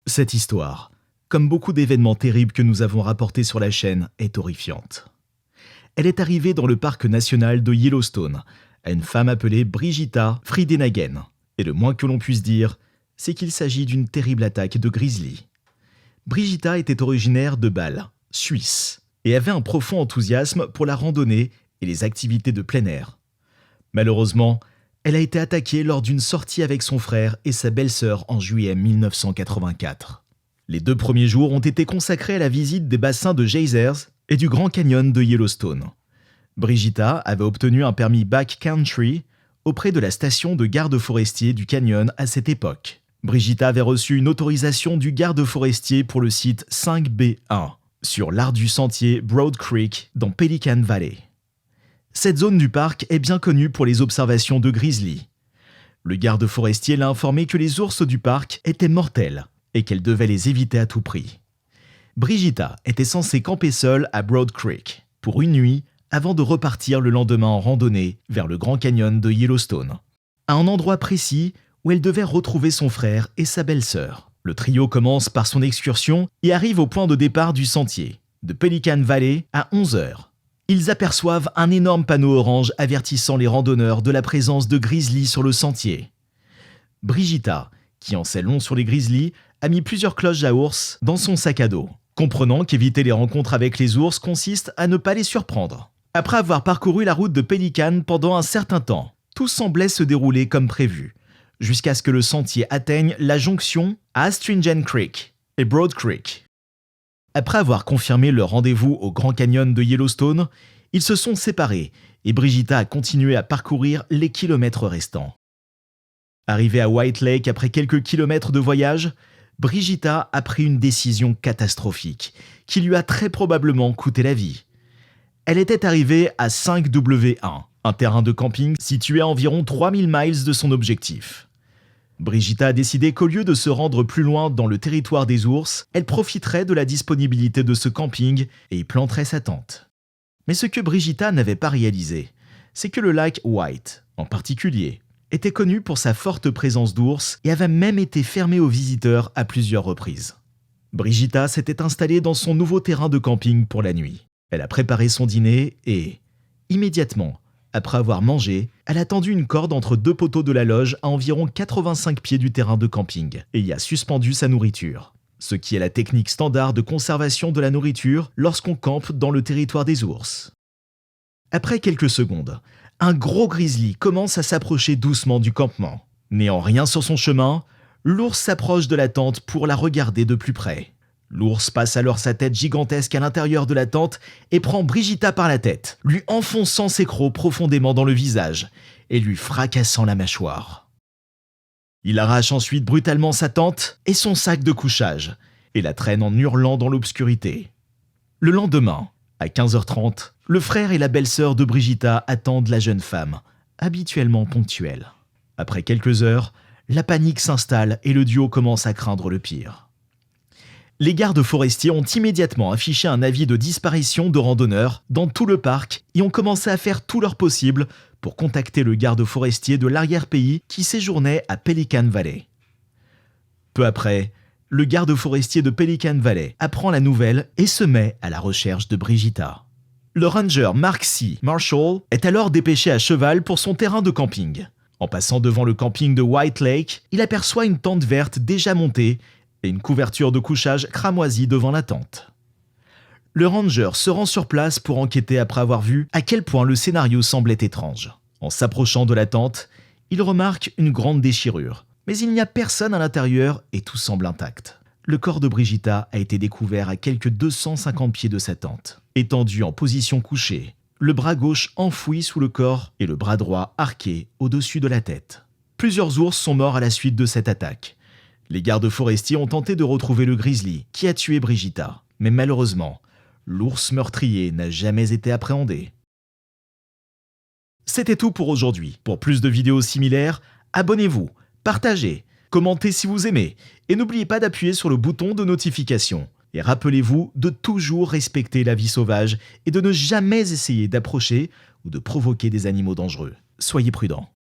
Cette histoire, comme beaucoup d'événements terribles que nous avons rapportés sur la chaîne, est horrifiante. Elle est arrivée dans le parc national de Yellowstone, à une femme appelée Brigitta Friedenhagen. Et le moins que l'on puisse dire, c'est qu'il s'agit d'une terrible attaque de grizzly. Brigitta était originaire de Bâle, Suisse, et avait un profond enthousiasme pour la randonnée et les activités de plein air. Malheureusement, elle a été attaquée lors d'une sortie avec son frère et sa belle-sœur en juillet 1984. Les 2 premiers jours ont été consacrés à la visite des bassins de geysers et du Grand Canyon de Yellowstone. Brigitta avait obtenu un permis backcountry auprès de la station de garde forestier du canyon à cette époque. Brigitta avait reçu une autorisation du garde forestier pour le site 5B1 sur l'ardu sentier Broad Creek dans Pelican Valley. Cette zone du parc est bien connue pour les observations de grizzly. Le garde forestier l'a informé que les ours du parc étaient mortels et qu'elle devait les éviter à tout prix. Brigitta était censée camper seule à Broad Creek pour une nuit avant de repartir le lendemain en randonnée vers le Grand Canyon de Yellowstone, à un endroit précis où elle devait retrouver son frère et sa belle-sœur. Le trio commence par son excursion et arrive au point de départ du sentier, de Pelican Valley, à 11h. Ils aperçoivent un énorme panneau orange avertissant les randonneurs de la présence de grizzly sur le sentier. Brigitta, qui en sait long sur les grizzly, a mis plusieurs cloches à ours dans son sac à dos, comprenant qu'éviter les rencontres avec les ours consiste à ne pas les surprendre. Après avoir parcouru la route de Pelican pendant un certain temps, tout semblait se dérouler comme prévu, jusqu'à ce que le sentier atteigne la jonction à Astringen Creek et Broad Creek. Après avoir confirmé leur rendez-vous au Grand Canyon de Yellowstone, ils se sont séparés et Brigitta a continué à parcourir les kilomètres restants. Arrivée à White Lake après quelques kilomètres de voyage, Brigitta a pris une décision catastrophique qui lui a très probablement coûté la vie. Elle était arrivée à 5W1, un terrain de camping situé à environ 3000 miles de son objectif. Brigitta a décidé qu'au lieu de se rendre plus loin dans le territoire des ours, elle profiterait de la disponibilité de ce camping et y planterait sa tente. Mais ce que Brigitta n'avait pas réalisé, c'est que le lac White, en particulier, était connu pour sa forte présence d'ours et avait même été fermé aux visiteurs à plusieurs reprises. Brigitta s'était installée dans son nouveau terrain de camping pour la nuit. Elle a préparé son dîner et, immédiatement, après avoir mangé, elle a tendu une corde entre 2 poteaux de la loge à environ 85 pieds du terrain de camping et y a suspendu sa nourriture. Ce qui est la technique standard de conservation de la nourriture lorsqu'on campe dans le territoire des ours. Après quelques secondes, un gros grizzly commence à s'approcher doucement du campement. N'ayant rien sur son chemin, l'ours s'approche de la tente pour la regarder de plus près. L'ours passe alors sa tête gigantesque à l'intérieur de la tente et prend Brigitta par la tête, lui enfonçant ses crocs profondément dans le visage et lui fracassant la mâchoire. Il arrache ensuite brutalement sa tente et son sac de couchage et la traîne en hurlant dans l'obscurité. Le lendemain, à 15h30, le frère et la belle-sœur de Brigitta attendent la jeune femme, habituellement ponctuelle. Après quelques heures, la panique s'installe et le duo commence à craindre le pire. Les gardes forestiers ont immédiatement affiché un avis de disparition de randonneurs dans tout le parc et ont commencé à faire tout leur possible pour contacter le garde forestier de l'arrière-pays qui séjournait à Pelican Valley. Peu après, le garde forestier de Pelican Valley apprend la nouvelle et se met à la recherche de Brigitta. Le ranger Mark C. Marshall est alors dépêché à cheval pour son terrain de camping. En passant devant le camping de White Lake, il aperçoit une tente verte déjà montée et une couverture de couchage cramoisie devant la tente. Le ranger se rend sur place pour enquêter après avoir vu à quel point le scénario semblait étrange. En s'approchant de la tente, il remarque une grande déchirure, mais il n'y a personne à l'intérieur et tout semble intact. Le corps de Brigitta a été découvert à quelques 250 pieds de sa tente, étendu en position couchée, le bras gauche enfoui sous le corps et le bras droit arqué au-dessus de la tête. Plusieurs ours sont morts à la suite de cette attaque. Les gardes forestiers ont tenté de retrouver le grizzly qui a tué Brigitta, mais malheureusement, l'ours meurtrier n'a jamais été appréhendé. C'était tout pour aujourd'hui. Pour plus de vidéos similaires, abonnez-vous, partagez, commentez si vous aimez et n'oubliez pas d'appuyer sur le bouton de notification. Et rappelez-vous de toujours respecter la vie sauvage et de ne jamais essayer d'approcher ou de provoquer des animaux dangereux. Soyez prudents.